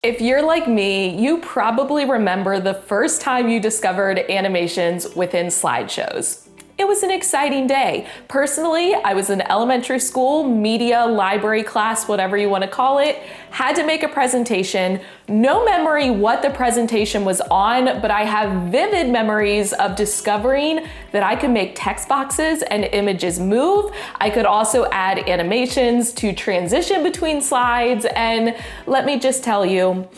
If you're like me, you probably remember the first time you discovered animations within slideshows. It was an exciting day. Personally, I was in elementary school, media, library class, whatever you want to call it, had to make a presentation. No memory what the presentation was on, but I have vivid memories of discovering that I could make text boxes and images move. I could also add animations to transition between slides, and let me just tell you,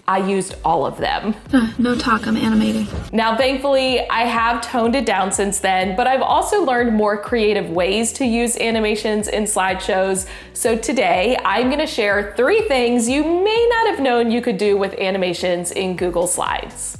I used all of them. No talk, I'm animating. Now, thankfully, I have toned it down since then, but I've also learned more creative ways to use animations in slideshows. So today, I'm gonna share 3 things you may not have known you could do with animations in Google Slides.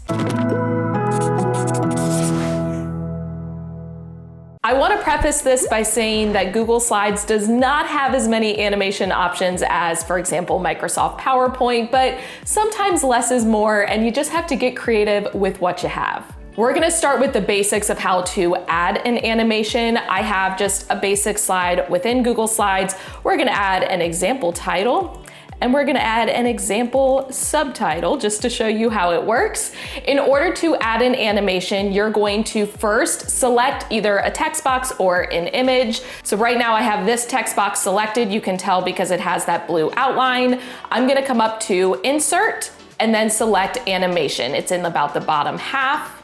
I want to preface this by saying that Google Slides does not have as many animation options as, for example, Microsoft PowerPoint, but sometimes less is more, and you just have to get creative with what you have. We're gonna start with the basics of how to add an animation. I have just a basic slide within Google Slides. We're gonna add an example title, and we're gonna add an example subtitle just to show you how it works. In order to add an animation, you're going to first select either a text box or an image. So right now I have this text box selected. You can tell because it has that blue outline. I'm gonna come up to Insert and then select Animation. It's in about the bottom half.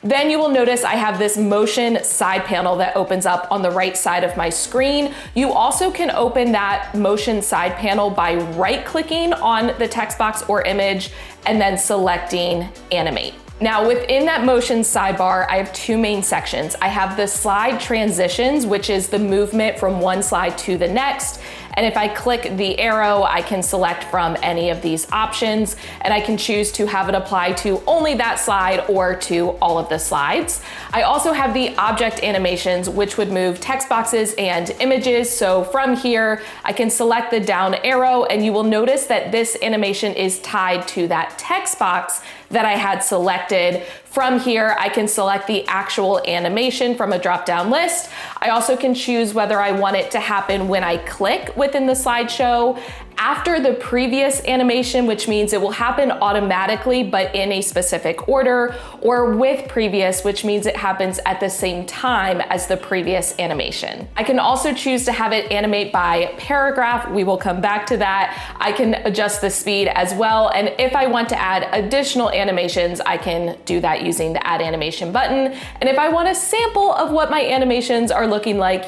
Then you will notice I have this motion side panel that opens up on the right side of my screen. You also can open that motion side panel by right-clicking on the text box or image and then selecting Animate. Now within that motion sidebar, I have 2 main sections. I have the slide transitions, which is the movement from one slide to the next. And if I click the arrow, I can select from any of these options, and I can choose to have it apply to only that slide or to all of the slides. I also have the object animations, which would move text boxes and images. So from here, I can select the down arrow, and you will notice that this animation is tied to that text box that I had selected. From here, I can select the actual animation from a drop-down list. I also can choose whether I want it to happen when I click within the slideshow, after the previous animation, which means it will happen automatically, but in a specific order, or with previous, which means it happens at the same time as the previous animation. I can also choose to have it animate by paragraph. We will come back to that. I can adjust the speed as well. And if I want to add additional animations, I can do that using the Add Animation button. And if I want a sample of what my animations are looking like,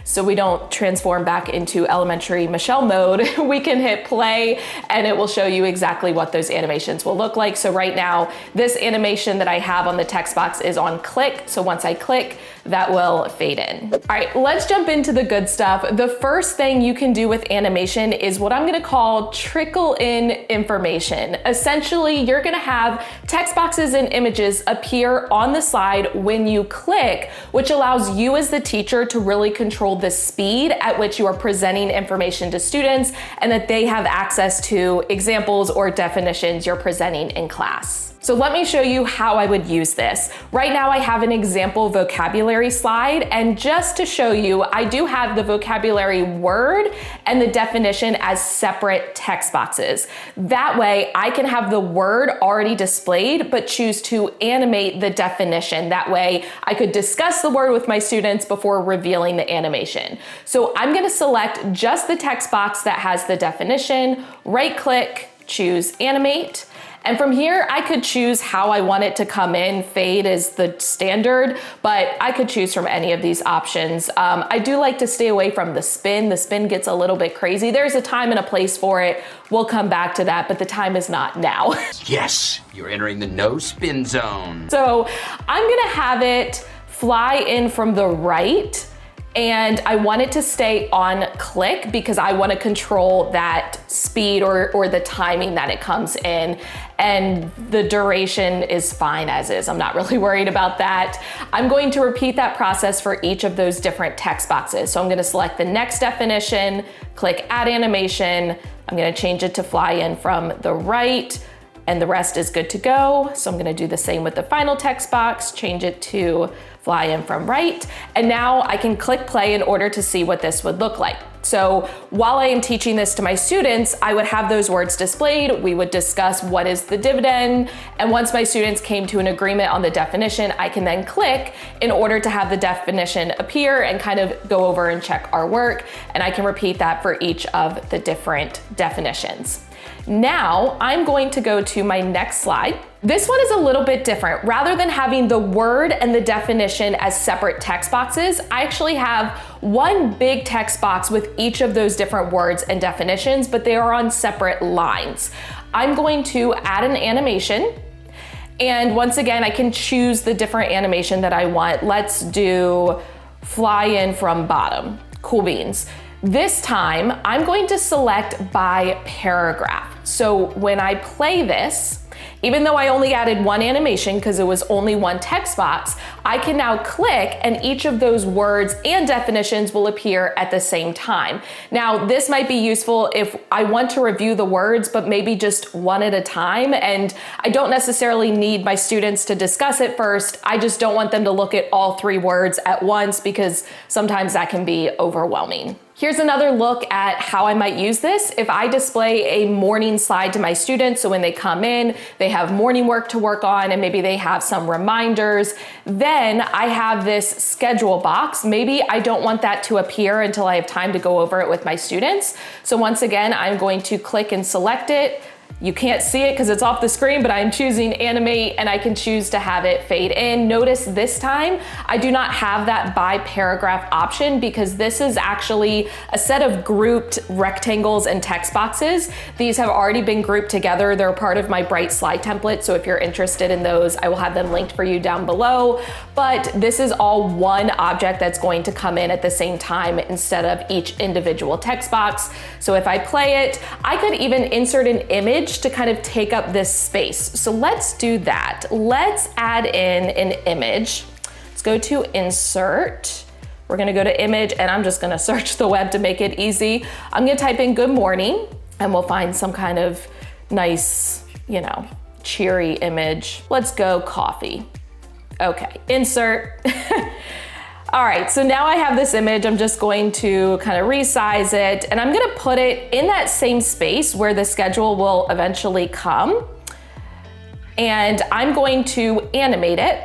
so we don't transform back into elementary Michelle mode, we can hit play and it will show you exactly what those animations will look like. So right now, this animation that I have on the text box is on click. So once I click, that will fade in. All right, let's jump into the good stuff. The first thing you can do with animation is what I'm gonna call trickle in information. Essentially, you're gonna have text boxes and images appear on the slide when you click, which allows you as the teacher to really control the speed at which you are presenting information to students and that they have access to examples or definitions you're presenting in class. So let me show you how I would use this. Right now I have an example vocabulary slide, and just to show you, I do have the vocabulary word and the definition as separate text boxes. That way I can have the word already displayed, but choose to animate the definition. That way I could discuss the word with my students before revealing the animation. So I'm gonna select just the text box that has the definition, right click, choose animate. And from here, I could choose how I want it to come in. Fade is the standard, but I could choose from any of these options. I do like to stay away from the spin. The spin gets a little bit crazy. There's a time and a place for it. We'll come back to that, but the time is not now. Yes, you're entering the no spin zone. So I'm gonna have it fly in from the right, and I want it to stay on click because I want to control that speed or the timing that it comes in, and the duration is fine as is. I'm not really worried about that. I'm going to repeat that process for each of those different text boxes. So I'm going to select the next definition, click Add Animation. I'm going to change it to fly in from the right. and the rest is good to go. So I'm gonna do the same with the final text box, change it to fly in from right. And now I can click play in order to see what this would look like. So while I am teaching this to my students, I would have those words displayed. We would discuss what is the dividend. And once my students came to an agreement on the definition, I can then click in order to have the definition appear and kind of go over and check our work. And I can repeat that for each of the different definitions. Now I'm going to go to my next slide. This one is a little bit different. Rather than having the word and the definition as separate text boxes, I actually have one big text box with each of those different words and definitions, but they are on separate lines. I'm going to add an animation. And once again, I can choose the different animation that I want. Let's do fly in from bottom. Cool beans. This time, I'm going to select by paragraph. So when I play this, even though I only added one animation because it was only one text box, I can now click and each of those words and definitions will appear at the same time. Now, this might be useful if I want to review the words, but maybe just one at a time. And I don't necessarily need my students to discuss it first. I just don't want them to look at all three words at once because sometimes that can be overwhelming. Here's another look at how I might use this. If I display a morning slide to my students, so when they come in, they have morning work to work on and maybe they have some reminders, then I have this schedule box. Maybe I don't want that to appear until I have time to go over it with my students. So once again, I'm going to click and select it. You can't see it because it's off the screen, but I'm choosing animate and I can choose to have it fade in. Notice this time, I do not have that by paragraph option because this is actually a set of grouped rectangles and text boxes. These have already been grouped together. They're part of my Bright slide template. So if you're interested in those, I will have them linked for you down below. But this is all one object that's going to come in at the same time instead of each individual text box. So if I play it, I could even insert an image to kind of take up this space. So let's do that. Let's add in an image. Let's go to insert. We're gonna go to image and I'm just gonna search the web to make it easy. I'm gonna type in good morning and we'll find some kind of nice, cheery image. Let's go coffee. Okay, insert. All right, so now I have this image. I'm just going to kind of resize it and I'm gonna put it in that same space where the schedule will eventually come. And I'm going to animate it.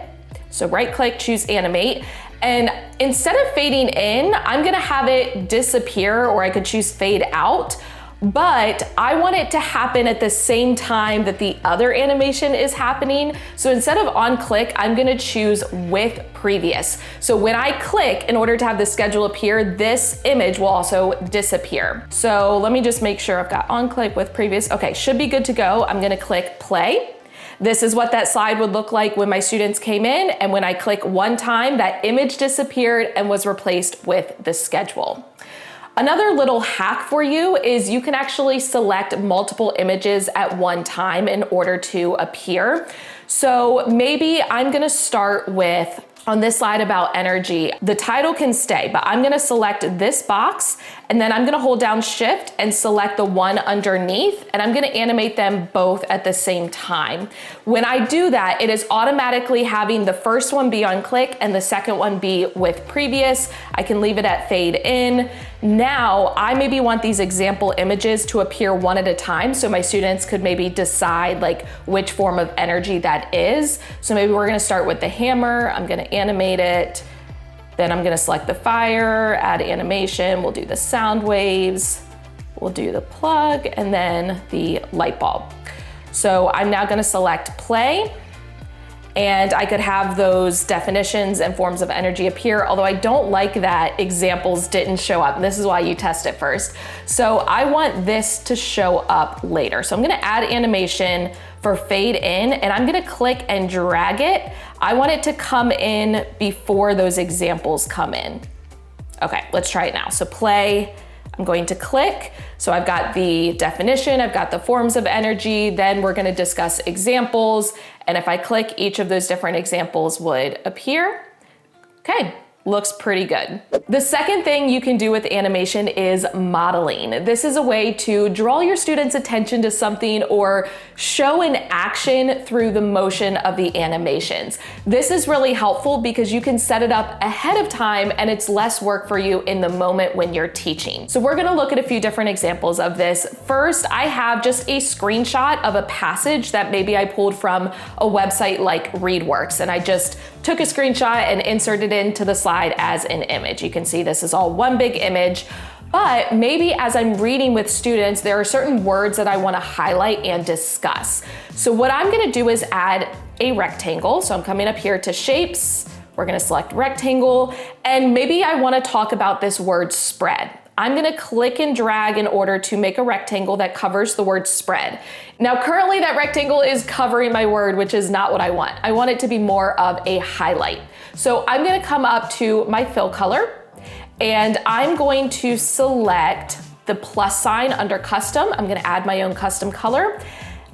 So right click, choose animate. And instead of fading in, I'm gonna have it disappear, or I could choose fade out. But I want it to happen at the same time that the other animation is happening. So instead of on click, I'm gonna choose with previous. So when I click, in order to have the schedule appear, this image will also disappear. So let me just make sure I've got on click with previous. Okay, should be good to go. I'm gonna click play. This is what that slide would look like when my students came in, and when I click one time, that image disappeared and was replaced with the schedule. Another little hack for you is you can actually select multiple images at one time in order to appear. So maybe I'm gonna start with, on this slide about energy, the title can stay, but I'm gonna select this box and then I'm gonna hold down Shift and select the one underneath, and I'm gonna animate them both at the same time. When I do that, it is automatically having the first one be on click and the second one be with previous. I can leave it at fade in. Now, I maybe want these example images to appear one at a time, so my students could maybe decide like which form of energy that is. So maybe we're gonna start with the hammer. I'm gonna animate it. Then I'm gonna select the fire, add animation. We'll do the sound waves. We'll do the plug and then the light bulb. So I'm now gonna select play, and I could have those definitions and forms of energy appear, although I don't like that examples didn't show up. This is why you test it first. So I want this to show up later. So I'm gonna add animation for fade in, and I'm gonna click and drag it. I want it to come in before those examples come in. Okay, let's try it now. So play, I'm going to click. So I've got the definition, I've got the forms of energy, then we're gonna discuss examples. And if I click, each of those different examples would appear. Okay, Looks pretty good. The second thing you can do with animation is modeling. This is a way to draw your students' attention to something or show an action through the motion of the animations. This is really helpful because you can set it up ahead of time and it's less work for you in the moment when you're teaching. So we're gonna look at a few different examples of this. First, I have just a screenshot of a passage that maybe I pulled from a website like ReadWorks, and I just took a screenshot and inserted it into the slide as an image. You can see this is all one big image, but maybe as I'm reading with students, there are certain words that I want to highlight and discuss. So what I'm going to do is add a rectangle. So I'm coming up here to shapes. We're going to select rectangle, and maybe I want to talk about this word spread. I'm gonna click and drag in order to make a rectangle that covers the word spread. Now, currently that rectangle is covering my word, which is not what I want. I want it to be more of a highlight. So I'm gonna come up to my fill color, and I'm going to select the plus sign under custom. I'm gonna add my own custom color.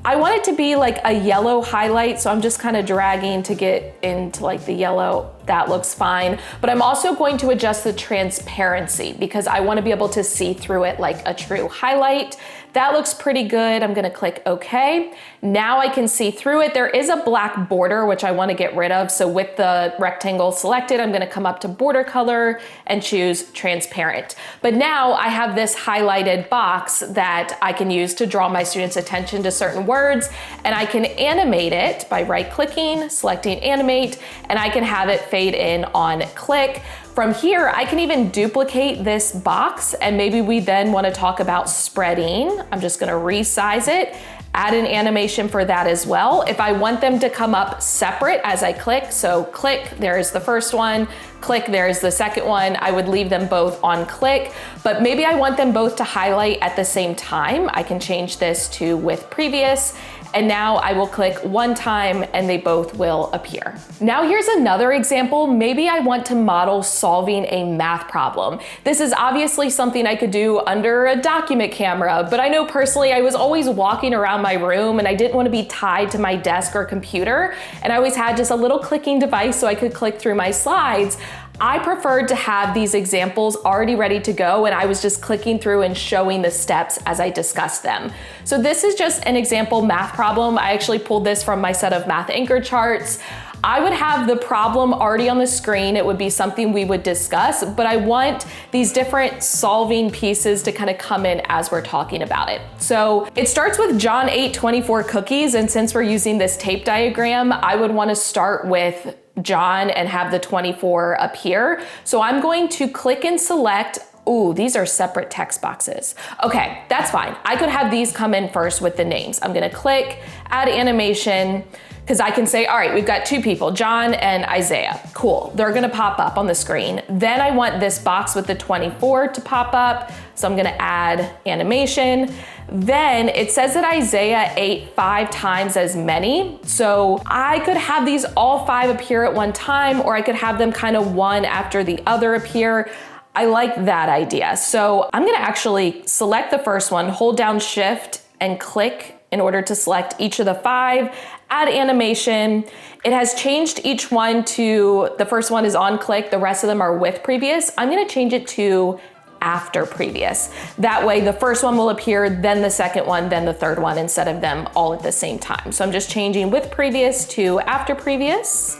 I want it to be like a yellow highlight, so I'm just kind of dragging to get into like the yellow. That looks fine. But I'm also going to adjust the transparency because I want to be able to see through it like a true highlight. That looks pretty good. I'm going to click OK. Now I can see through it. There is a black border, which I want to get rid of. So with the rectangle selected, I'm going to come up to border color and choose transparent. But now I have this highlighted box that I can use to draw my students' attention to certain words, and I can animate it by right-clicking, selecting animate, and I can have it fade in on click. From here, I can even duplicate this box, and maybe we then want to talk about spreading. I'm just going to resize it, add an animation for that as well. If I want them to come up separate as I click, so click, there's the first one, click, there's the second one, I would leave them both on click, but maybe I want them both to highlight at the same time. I can change this to with previous, and now I will click one time and they both will appear. Now here's another example. Maybe I want to model solving a math problem. This is obviously something I could do under a document camera, but I know personally I was always walking around my room and I didn't want to be tied to my desk or computer, and I always had just a little clicking device so I could click through my slides. I preferred to have these examples already ready to go, and I was just clicking through and showing the steps as I discussed them. So this is just an example math problem. I actually pulled this from my set of math anchor charts. I would have the problem already on the screen. It would be something we would discuss, but I want these different solving pieces to kind of come in as we're talking about it. So it starts with John 8:24 cookies, and since we're using this tape diagram, I would want to start with John and have the 24 up here. So I'm going to click and select. Ooh, these are separate text boxes. Okay, that's fine. I could have these come in first with the names. I'm gonna click, add animation, because I can say, all right, we've got two people, John and Isaiah. Cool, they're gonna pop up on the screen. Then I want this box with the 24 to pop up, so I'm gonna add animation. Then it says that Isaiah ate 5 times as many. So I could have these all 5 appear at one time, or I could have them kind of one after the other appear. I like that idea. So I'm gonna actually select the first one, hold down Shift and click in order to select each of the 5, add animation. It has changed each one to, the first one is on click, the rest of them are with previous. I'm gonna change it to after previous. That way the first one will appear, then the second one, then the third one, instead of them all at the same time. So I'm just changing with previous to after previous.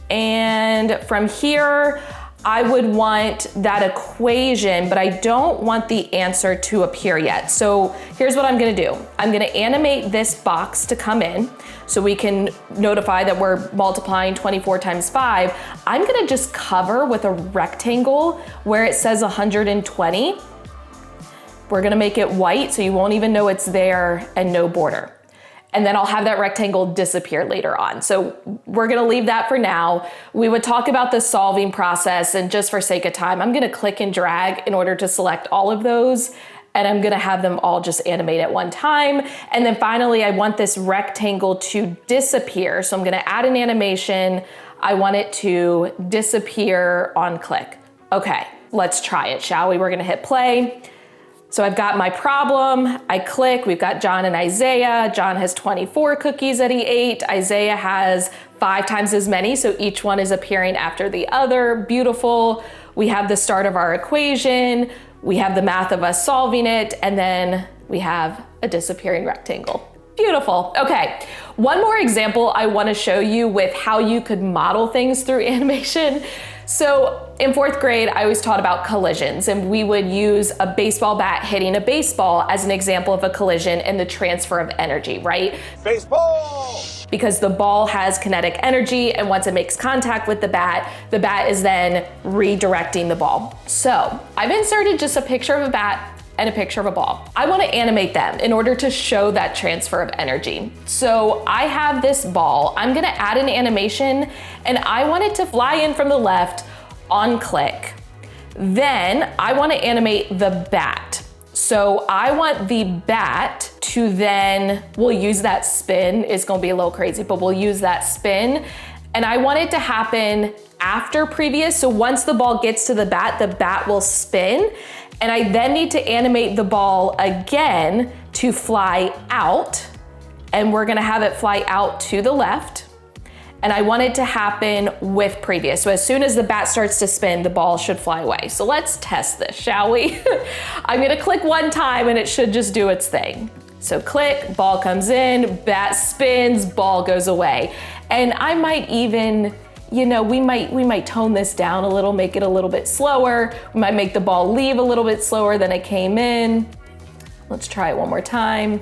And from here, I would want that equation, but I don't want the answer to appear yet. So here's what I'm gonna do. I'm gonna animate this box to come in so we can notify that we're multiplying 24 times 5. I'm gonna just cover with a rectangle where it says 120. We're gonna make it white so you won't even know it's there, and no border. And then I'll have that rectangle disappear later on. So we're gonna leave that for now. We would talk about the solving process, and just for sake of time, I'm gonna click and drag in order to select all of those, and I'm gonna have them all just animate at one time. And then finally, I want this rectangle to disappear. So I'm gonna add an animation. I want it to disappear on click. Okay, let's try it, shall we? We're gonna hit play. So I've got my problem, I click, we've got John and Isaiah. John has 24 cookies that he ate. Isaiah has 5 times as many, so each one is appearing after the other. Beautiful. We have the start of our equation, we have the math of us solving it, and then we have a disappearing rectangle. Beautiful. Okay, one more example I want to show you with how you could model things through animation. So in 4th grade, I was taught about collisions, and we would use a baseball bat hitting a baseball as an example of a collision and the transfer of energy, right? Baseball! Because the ball has kinetic energy, and once it makes contact with the bat is then redirecting the ball. So I've inserted just a picture of a bat and a picture of a ball. I want to animate them in order to show that transfer of energy. So I have this ball. I'm going to add an animation, and I want it to fly in from the left on click. Then I want to animate the bat. So I want the bat to then, we'll use that spin. It's going to be a little crazy, but we'll use that spin. And I want it to happen after previous. So once the ball gets to the bat will spin. And I then need to animate the ball again to fly out. And we're gonna have it fly out to the left. And I want it to happen with previous. So as soon as the bat starts to spin, the ball should fly away. So let's test this, shall we? I'm gonna click one time and it should just do its thing. So click, ball comes in, bat spins, ball goes away. And I might even, you know, we might tone this down a little, make it a little bit slower. We might make the ball leave a little bit slower than it came in. Let's try it one more time.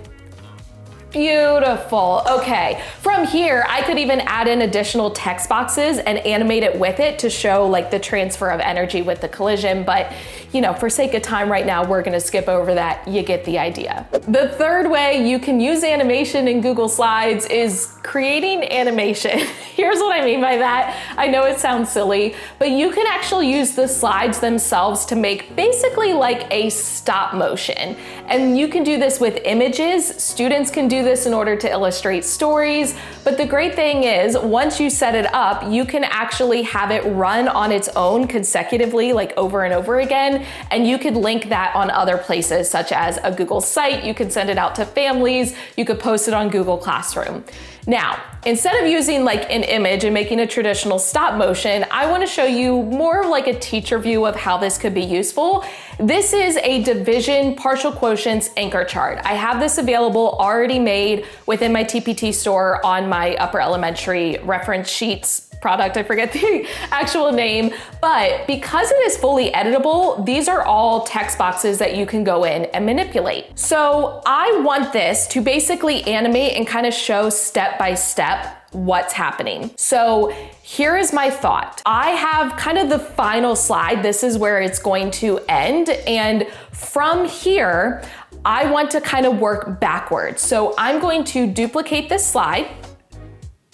Beautiful. Okay, from here, I could even add in additional text boxes and animate it with it to show like the transfer of energy with the collision. But, you know, for sake of time right now, we're gonna skip over that. You get the idea. The third way you can use animation in Google Slides is creating animation. Here's what I mean by that. I know it sounds silly, but you can actually use the slides themselves to make basically like a stop motion. And you can do this with images. Students can do this in order to illustrate stories. But the great thing is, once you set it up, you can actually have it run on its own consecutively, like over and over again. And you could link that on other places, such as a Google site. You can send it out to families. You could post it on Google Classroom. Now, instead of using like an image and making a traditional stop motion, I want to show you more like a teacher view of how this could be useful. This is a division partial quotients anchor chart. I have this available already made within my TPT store on my upper elementary reference sheets product. I forget the actual name, but because it is fully editable, these are all text boxes that you can go in and manipulate. So I want this to basically animate and kind of show step by step what's happening. So here is my thought. I have kind of the final slide. This is where it's going to end. And from here, I want to kind of work backwards. So I'm going to duplicate this slide.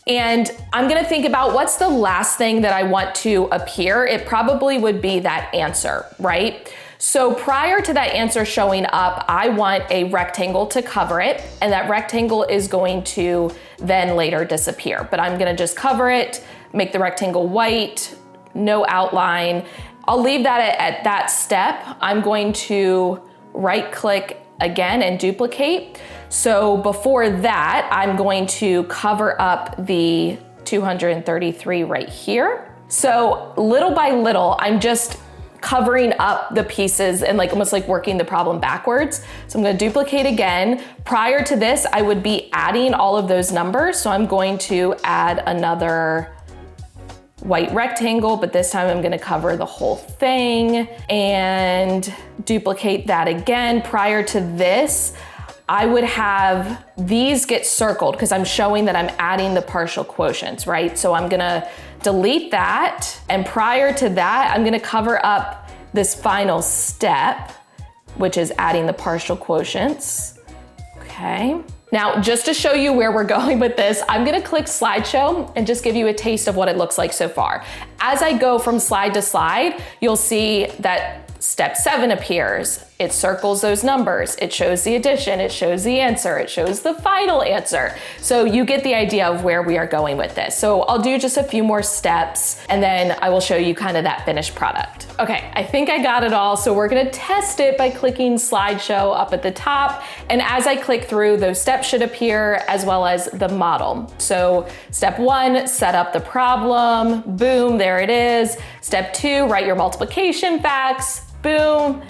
And I'm gonna think about what's the last thing that I want to appear. It probably would be that answer, right? So prior to that answer showing up, I want a rectangle to cover it, and that rectangle is going to then later disappear. But I'm gonna just cover it, make the rectangle white, no outline. I'll leave that at that step. I'm going to right click again and duplicate. So before that, I'm going to cover up the 233 right here. So little by little, I'm just covering up the pieces and like almost like working the problem backwards. So I'm gonna duplicate again. Prior to this, I would be adding all of those numbers. So I'm going to add another white rectangle, but this time I'm gonna cover the whole thing and duplicate that again. Prior to this, I would have these get circled because I'm showing that I'm adding the partial quotients, right? So I'm gonna delete that. And prior to that, I'm gonna cover up this final step, which is adding the partial quotients. Okay. Now, just to show you where we're going with this, I'm gonna click slideshow and just give you a taste of what it looks like so far. As I go from slide to slide, you'll see that step 7 appears, It circles those numbers. It shows the addition. It shows the answer. It shows the final answer. So you get the idea of where we are going with this. So I'll do just a few more steps and then I will show you kind of that finished product. Okay, I think I got it all. So we're gonna test it by clicking slideshow up at the top. And as I click through, those steps should appear as well as the model. So step 1, set up the problem. Boom, there it is. Step 2, write your multiplication facts. Boom.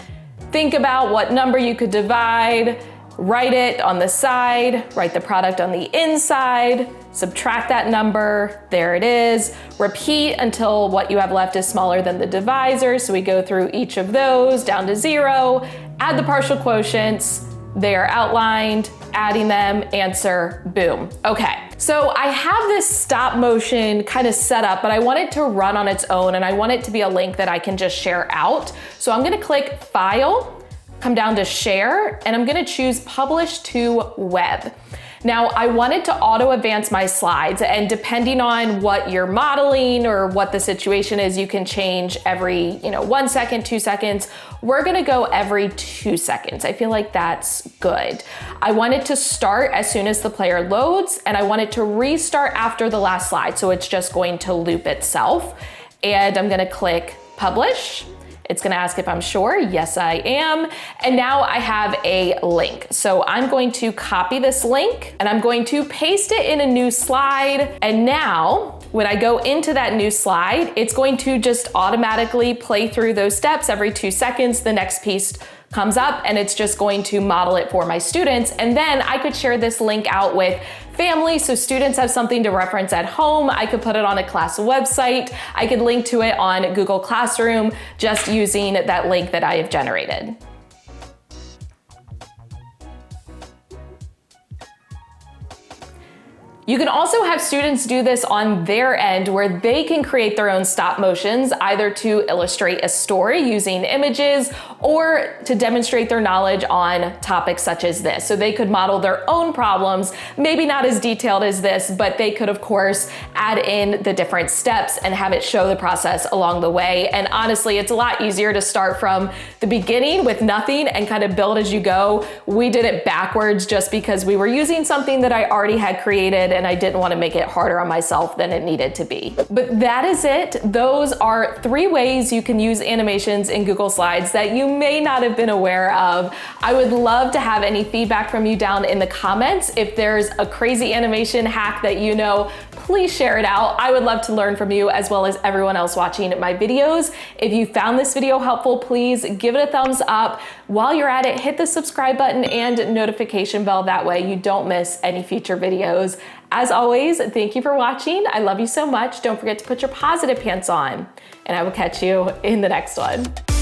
Think about what number you could divide, write it on the side, write the product on the inside, subtract that number, there it is. Repeat until what you have left is smaller than the divisor. So we go through each of those down to 0, add the partial quotients, they are outlined, adding them, answer, boom. Okay, so I have this stop motion kind of set up, but I want it to run on its own and I want it to be a link that I can just share out. So I'm gonna click File, come down to Share, and I'm gonna choose Publish to Web. Now, I wanted to auto advance my slides, and depending on what you're modeling or what the situation is, you can change every 1 second, 2 seconds. We're gonna go every 2 seconds. I feel like that's good. I want it to start as soon as the player loads, and I want it to restart after the last slide, so it's just going to loop itself. And I'm gonna click Publish. It's gonna ask if I'm sure. Yes, I am. And now I have a link. So I'm going to copy this link and I'm going to paste it in a new slide. And now when I go into that new slide, it's going to just automatically play through those steps every 2 seconds. The next piece comes up and it's just going to model it for my students. And then I could share this link out with family so students have something to reference at home. I could put it on a class website. I could link to it on Google Classroom just using that link that I have generated. You can also have students do this on their end where they can create their own stop motions, either to illustrate a story using images or to demonstrate their knowledge on topics such as this. So they could model their own problems, maybe not as detailed as this, but they could of course add in the different steps and have it show the process along the way. And honestly, it's a lot easier to start from the beginning with nothing and kind of build as you go. We did it backwards just because we were using something that I already had created and I didn't want to make it harder on myself than it needed to be. But that is it. Those are 3 ways you can use animations in Google Slides that you may not have been aware of. I would love to have any feedback from you down in the comments. If there's a crazy animation hack that you know, please share it out. I would love to learn from you as well as everyone else watching my videos. If you found this video helpful, please give it a thumbs up. While you're at it, hit the subscribe button and notification bell. That way you don't miss any future videos. As always, thank you for watching. I love you so much. Don't forget to put your positive pants on, and I will catch you in the next one.